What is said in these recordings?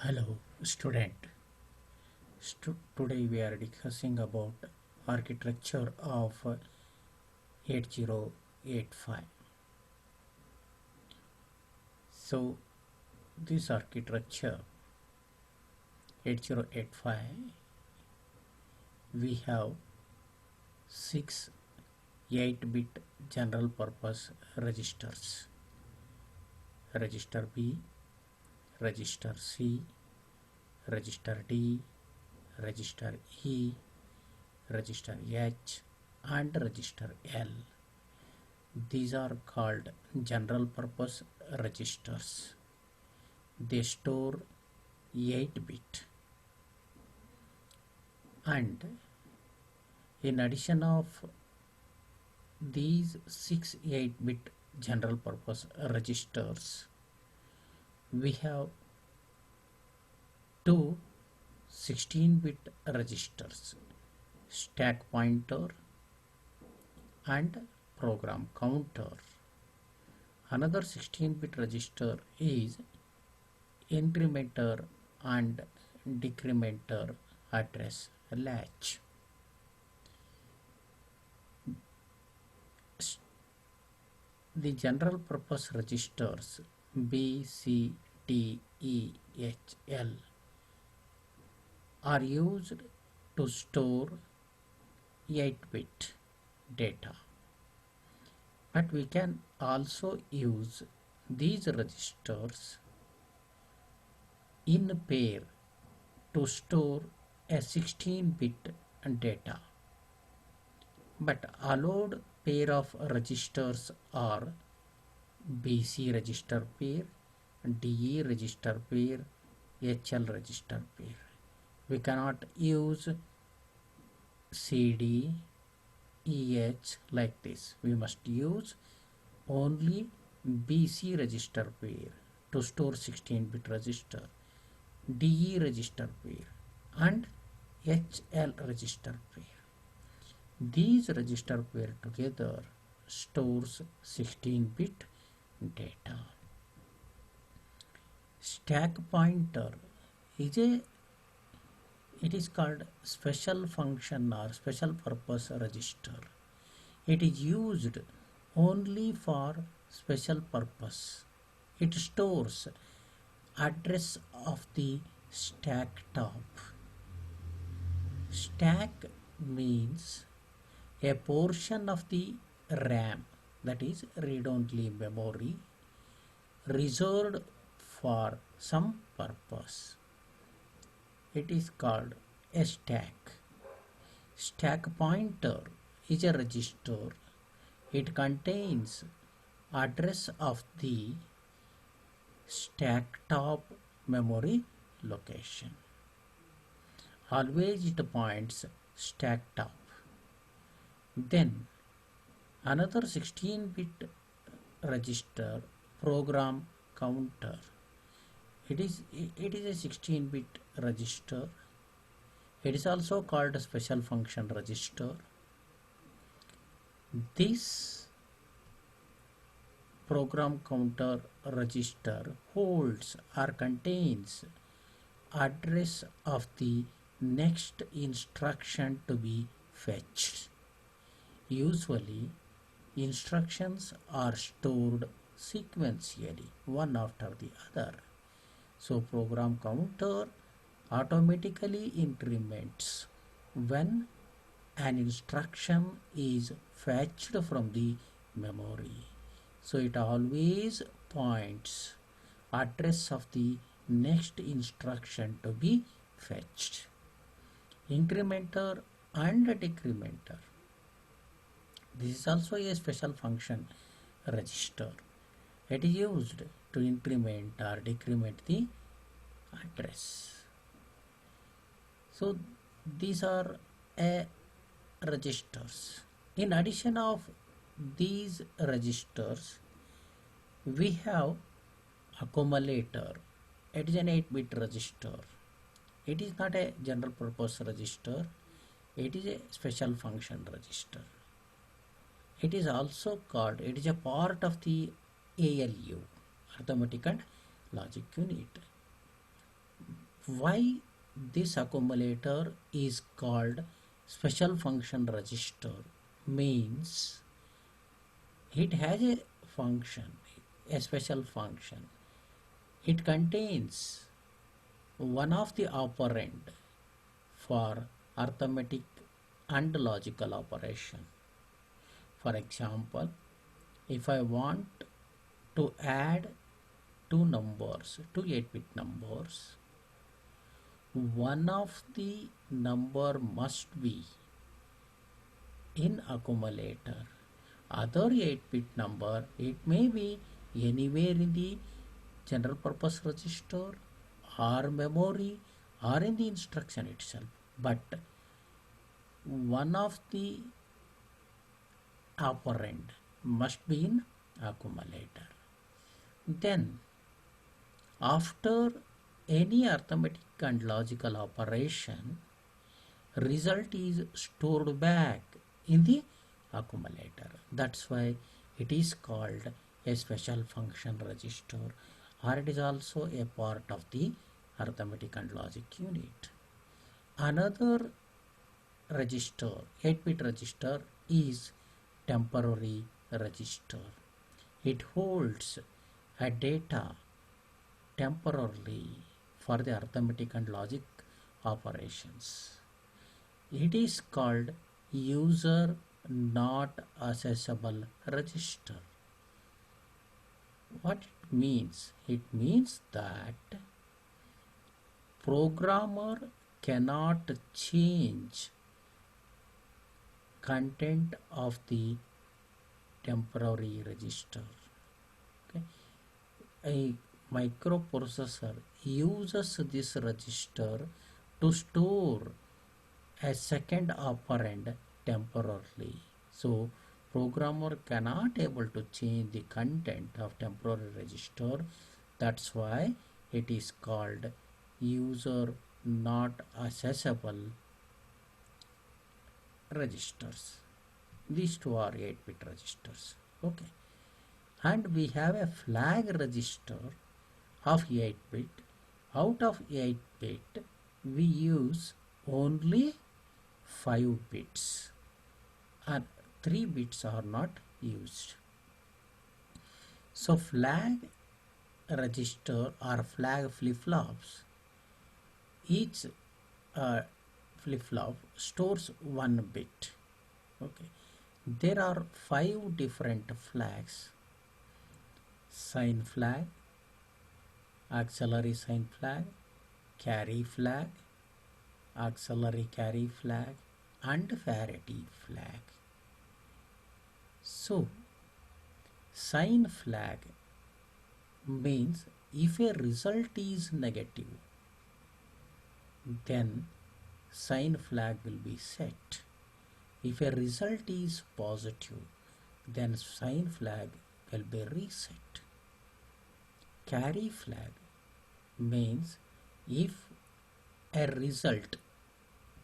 Hello, student. Today we are discussing about architecture of 8085. So, this architecture 8085, we have six 8-bit general purpose registers: register B, register C, register D, register E, register H, and register L. These are called general purpose registers. They store 8-bit, and in addition of these six 8-bit general purpose registers, we have two 16-bit registers: stack pointer and program counter. Another 16-bit register is incrementer and decrementer address latch. The general purpose registers B, C, D, E, H, L are used to store 8-bit data, but we can also use these registers in pair to store a 16-bit data. But allowed pair of registers are BC register pair, DE register pair, HL register pair. We cannot use CD, EH like this. We must use only BC register pair to store 16-bit register, DE register pair, and HL register pair. These register pair together stores 16-bit data. Stack pointer is called special function or special purpose register. It is used only for special purpose. It stores address of the stack top. Stack means a portion of the RAM, that is read-only memory, reserved for some purpose. It is called a stack. Stack pointer is a register. It contains address of the stack top memory location. Always it points stack top. Then another 16-bit register, program counter. It is a 16-bit register. It is also called a special function register. This program counter register holds or contains address of the next instruction to be fetched. Usually, instructions are stored sequentially, one after the other. So, program counter automatically increments when an instruction is fetched from the memory. So, it always points address of the next instruction to be fetched. Incrementer and decrementer. This is also a special function register. It is used to increment or decrement the address. So these are registers. In addition of these registers, we have accumulator. It is an 8-bit register. It is not a general purpose register. It is a special function register. It is also called, it is a part of the ALU, arithmetic and logic unit. Why this accumulator is called special function register means it has a function, a special function. It contains one of the operand for arithmetic and logical operation. For example, if I want to add two numbers, two 8-bit numbers, one of the number must be in accumulator. Other 8-bit number, it may be anywhere in the general purpose register or memory or in the instruction itself, but one of the operand must be in accumulator. Then after any arithmetic and logical operation, result is stored back in the accumulator. That's why it is called a special function register, or it is also a part of the arithmetic and logic unit. Another register, 8-bit register, is temporary register. It holds a data temporarily for the arithmetic and logic operations. It is called user not accessible register. What it means? It means that programmer cannot change content of the temporary register. Okay. A microprocessor uses this register to store a second operand temporarily. So programmer cannot able to change the content of temporary register. That's why it is called user not accessible registers. These two are 8-bit registers. Okay. And we have a flag register of 8-bit. Out of 8-bit, we use only 5 bits and 3 bits are not used. So flag register or flag flip-flops, each flip-flop stores 1 bit. Okay. There are 5 different flags: sign flag, auxiliary sign flag, carry flag, auxiliary carry flag, and parity flag. So sign flag means if a result is negative, then sign flag will be set. If a result is positive, then sign flag will be reset. Carry flag means if a result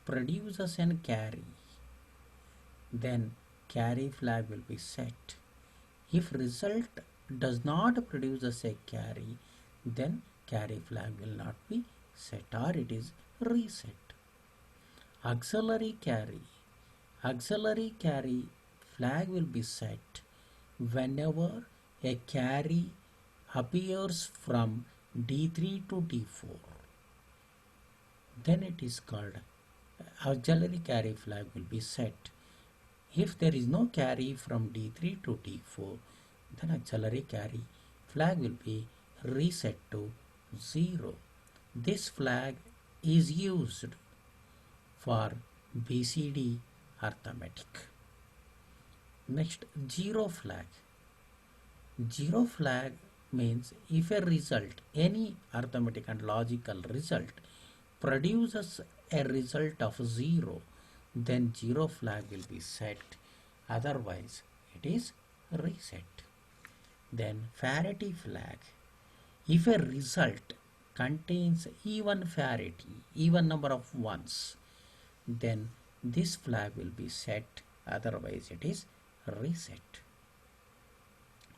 produces an carry, then carry flag will be set. If result does not produce a carry, then carry flag will not be set, or it is reset. Auxiliary carry. Auxiliary carry flag will be set whenever a carry appears from D3 to D4. Then it is called auxiliary carry flag will be set. If there is no carry from D3 to D4, then auxiliary carry flag will be reset to 0. This flag is used for BCD arithmetic. Next, zero flag. Zero flag means if a result, any arithmetic and logical result, produces a result of 0, then zero flag will be set. Otherwise, it is reset. Then parity flag. If a result contains even parity, even number of ones, then this flag will be set. Otherwise, it is reset.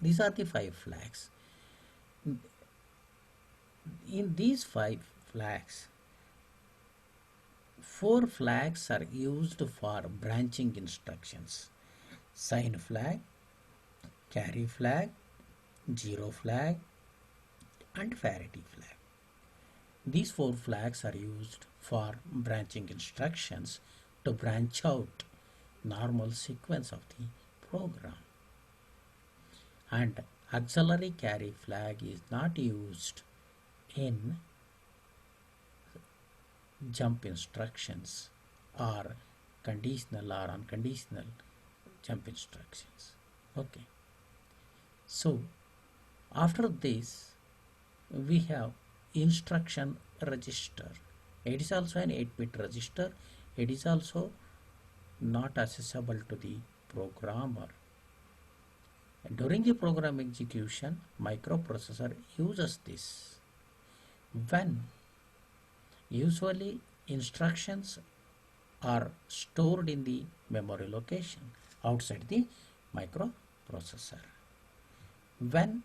These are the 5 flags. In these 5 flags. Four flags are used for branching instructions: sign flag, carry flag, zero flag, and parity flag. These four flags are used for branching instructions to branch out normal sequence of the program. And auxiliary carry flag is not used in jump instructions or conditional or unconditional jump instructions. Okay. So after this we have instruction register. It is also an 8-bit register. It is also not accessible to the programmer. During the program execution, microprocessor uses this. When usually instructions are stored in the memory location outside the microprocessor. When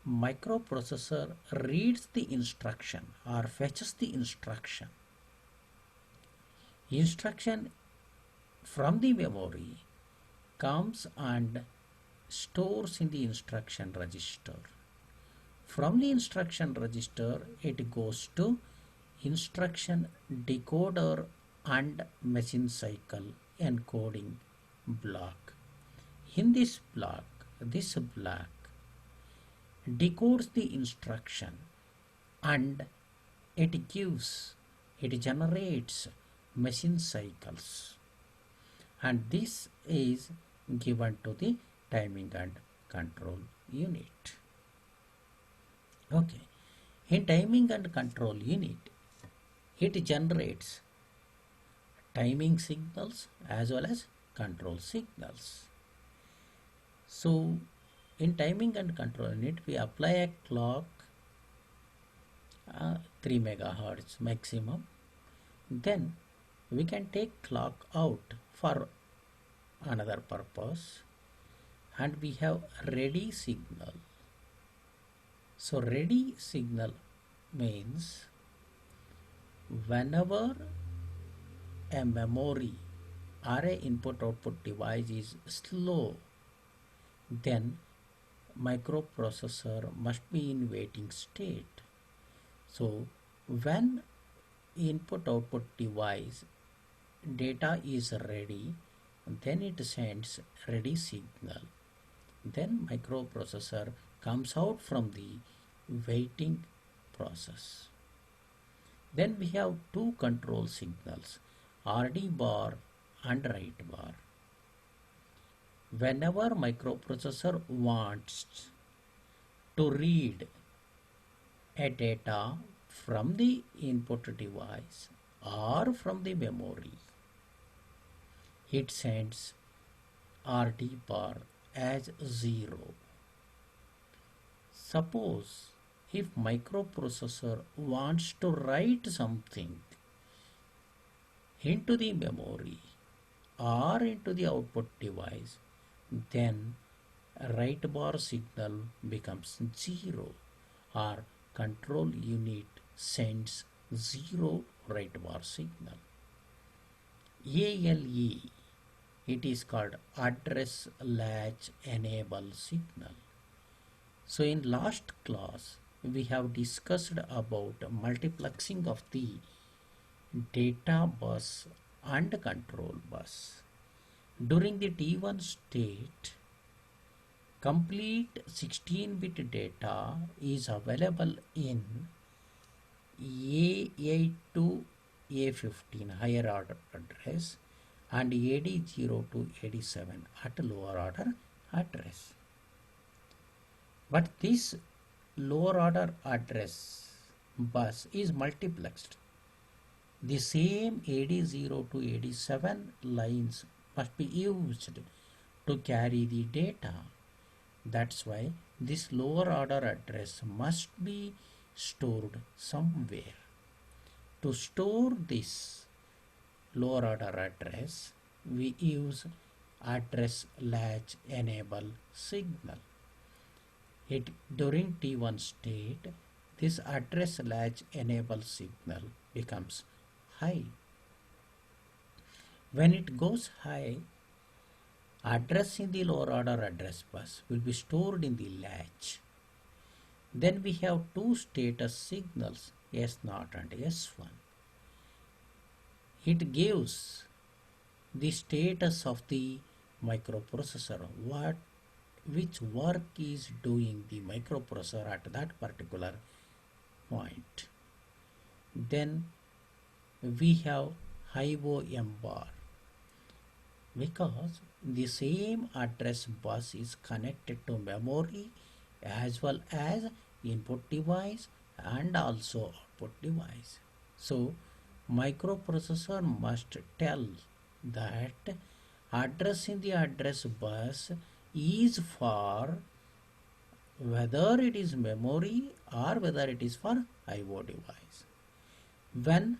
microprocessor reads the instruction or fetches the instruction from the memory comes and stores in the instruction register. From the instruction register it goes to instruction decoder and machine cycle encoding block. In this block decodes the instruction and it generates machine cycles, and this is given to the timing and control unit. Okay, in timing and control unit it generates timing signals as well as control signals. So in timing and control unit we apply a clock 3 megahertz maximum. Then we can take clock out for another purpose, and we have ready signal. So ready signal means whenever a memory or a input output device is slow, then microprocessor must be in waiting state. So when input output device data is ready, then it sends ready signal. Then microprocessor comes out from the waiting process. Then we have two control signals, RD bar and write bar. Whenever microprocessor wants to read a data from the input device or from the memory, it sends RD bar as 0. Suppose if microprocessor wants to write something into the memory or into the output device, then write bar signal becomes 0 or control unit sends 0 write bar signal. ALE, it is called address latch enable signal. So in last class we have discussed about multiplexing of the data bus and control bus. During the T1 state, complete 16-bit data is available in A8 to A15 higher order address and AD0 to AD7 at lower order address. But this lower order address bus is multiplexed. The same AD0 to AD7 lines must be used to carry the data. That's why this lower order address must be stored somewhere. To store this lower order address, we use address latch enable signal. During T1 state, this address latch enable signal becomes high. When it goes high, address in the lower order address bus will be stored in the latch. Then we have two status signals, S0 and S1. It gives the status of the microprocessor, which work is doing the microprocessor at that particular point. Then we have IOM bar, because the same address bus is connected to memory as well as input device and also output device. So microprocessor must tell that address in the address bus is for whether it is memory or whether it is for IO device. When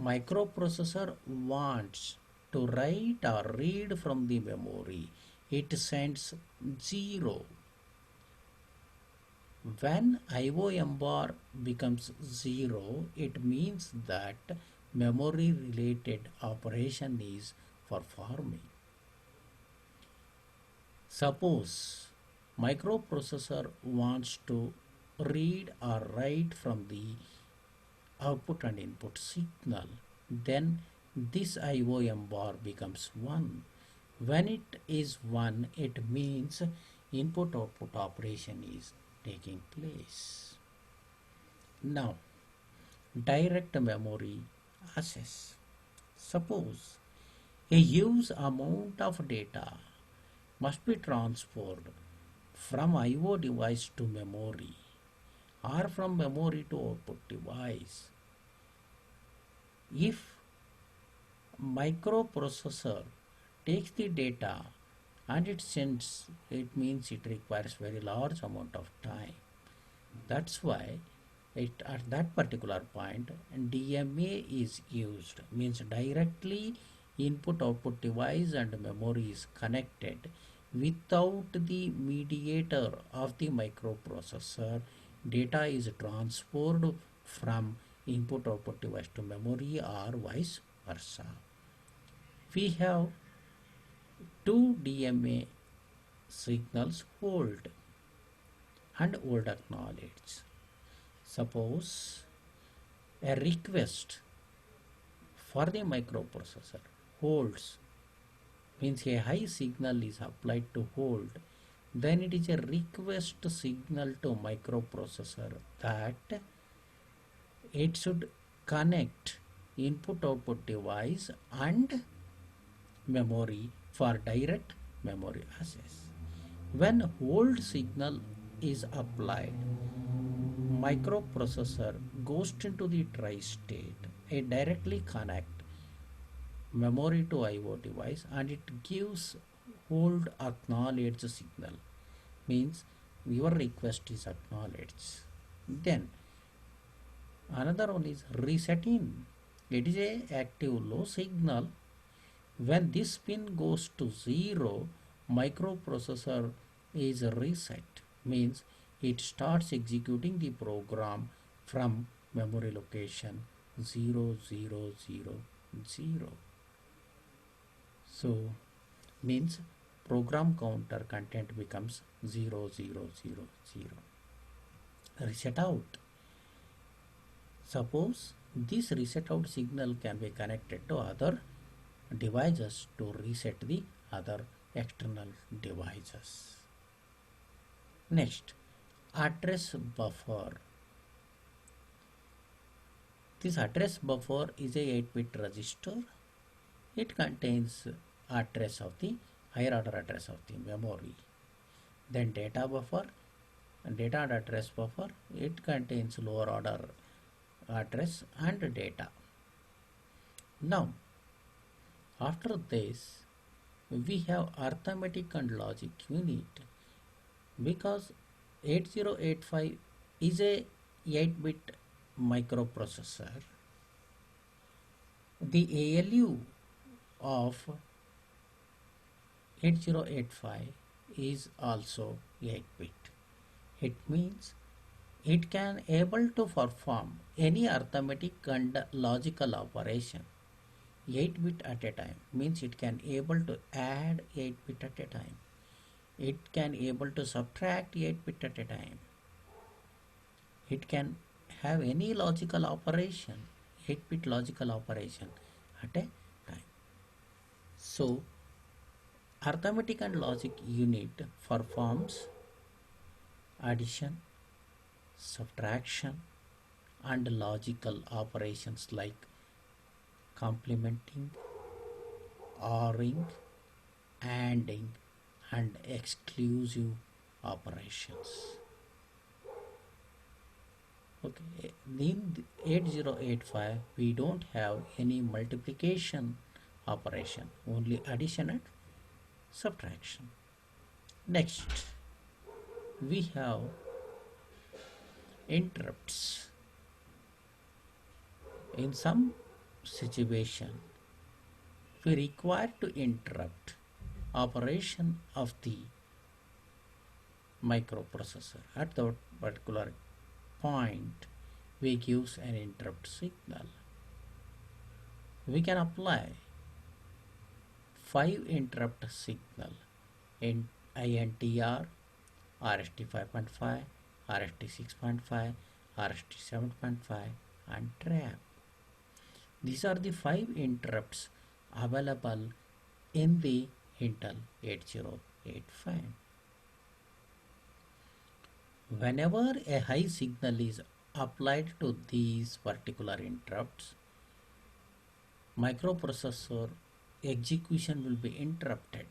microprocessor wants to write or read from the memory, it sends 0. When IOM bar becomes 0, it means that memory related operation is performing. Suppose microprocessor wants to read or write from the output and input signal, then this IOM bar becomes 1. When it is 1, it means input output operation is taking place. Now, direct memory access. Suppose a huge amount of data must be transferred from IO device to memory or from memory to output device. If microprocessor takes the data and it sends, it means it requires very large amount of time. That's why at that particular point DMA is used, means directly input output device and memory is connected without the mediator of the microprocessor. Data is transferred from input output device to memory or vice versa. We have two DMA signals, hold and hold acknowledge. Suppose a request for the microprocessor holds, means a high signal is applied to hold, then it is a request signal to microprocessor that it should connect input output device and memory for direct memory access. When hold signal is applied, microprocessor goes into the try state. It directly connect memory to IO device and it gives hold acknowledge signal, means your request is acknowledged. Then another one is reset in. It is a active low signal. When this pin goes to 0, microprocessor is reset, means it starts executing the program from memory location 0000. So means program counter content becomes 0000. Reset out. Suppose this reset out signal can be connected to other devices to reset the other external devices. Next, address buffer. This address buffer is a 8-bit register. It contains address of the higher order address of the memory. Then data buffer, data and address buffer, it contains lower order address and data. Now, after this, we have arithmetic and logic unit, because 8085 is a 8-bit microprocessor. The ALU of 8085 is also 8-bit. It means It can able to perform any arithmetic and logical operation 8 bit at a time, means it can able to add 8 bit at a time. It can able to subtract 8 bit at a time. It can have any logical operation, 8 bit logical operation at a time. So arithmetic and logic unit performs addition, subtraction and logical operations like complementing, ORing, ANDing and exclusive operations. Okay, in 8085 we don't have any multiplication operation, only addition and subtraction. Next, we have interrupts. In some situation, we require to interrupt operation of the microprocessor. At that particular point, we use an interrupt signal. We can apply 5 interrupt signal in INTR, RST 5.5, RST 6.5, RST 7.5 and trap. These are the 5 interrupts available in the Intel 8085. Whenever a high signal is applied to these particular interrupts, microprocessor execution will be interrupted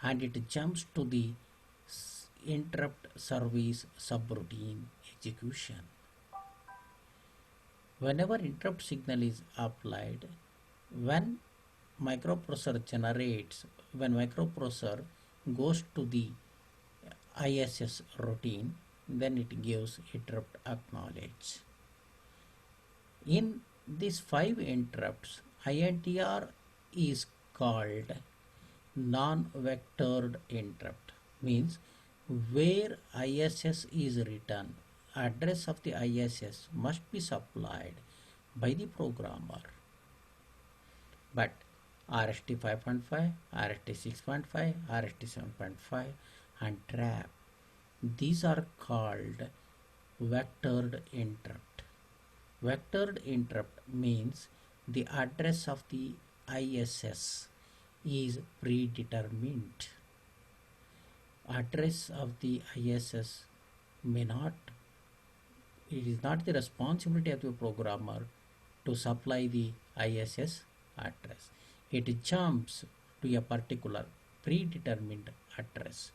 and it jumps to the interrupt service subroutine execution. Whenever interrupt signal is applied, when microprocessor goes to the ISS routine, then it gives interrupt acknowledge. In these 5 interrupts, INTR is called non-vectored interrupt, means where ISS is written, address of the ISS must be supplied by the programmer. But RST 5.5, RST 6.5, RST 7.5 and trap, these are called vectored interrupt. Vectored interrupt means the address of the ISS is predetermined. Address of the ISS may not, it is not the responsibility of the programmer to supply the ISS address. It jumps to a particular predetermined address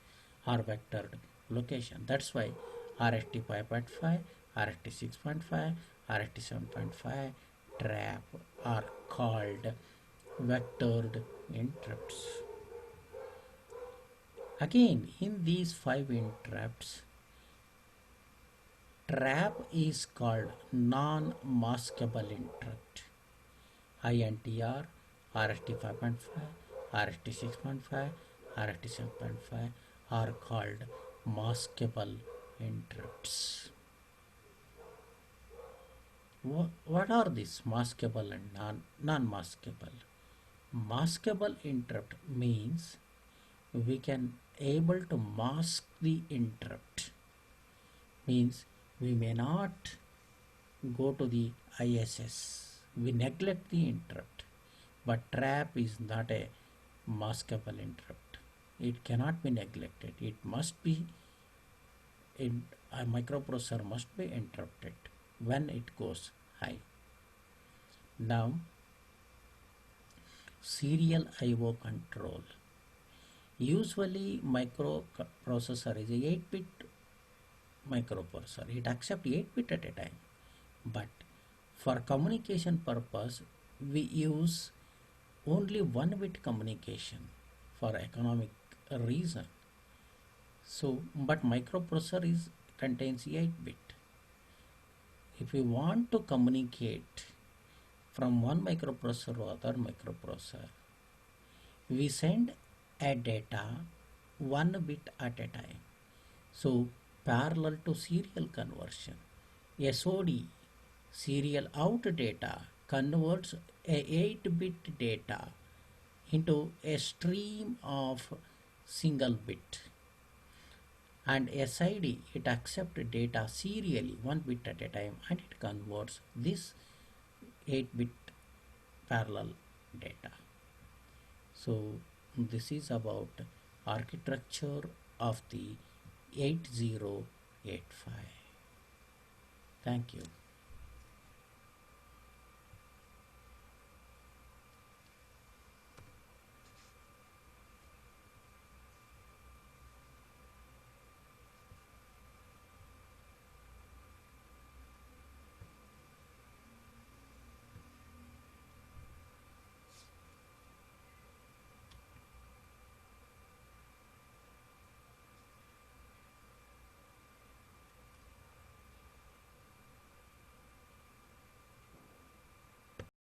or vectored location. That's why RST 5.5, RST 6.5, RST 7.5 trap are called vectored interrupts. Again, in these 5 interrupts, trap is called non-maskable interrupt. INTR, RST 5.5, RST 6.5, RST 7.5 are called maskable interrupts. What are these maskable and non-maskable? Maskable interrupt means we can able to mask the interrupt, means we may not go to the ISS, we neglect the interrupt. But trap is not a maskable interrupt, it cannot be neglected, it must be a microprocessor must be interrupted when it goes high. Now serial IO control. Usually microprocessor is a 8-bit microprocessor. It accepts 8-bit at a time. But for communication purpose, we use only 1-bit communication for economic reason. So, but microprocessor contains 8-bit. If we want to communicate from one microprocessor to other microprocessor, we send a data 1 bit at a time. So parallel to serial conversion. SOD, serial out data, converts a 8-bit data into a stream of single bit. And SID, it accepts data serially, one bit at a time, and it converts this 8-bit parallel data. So this is about architecture of the 8085. Thank you.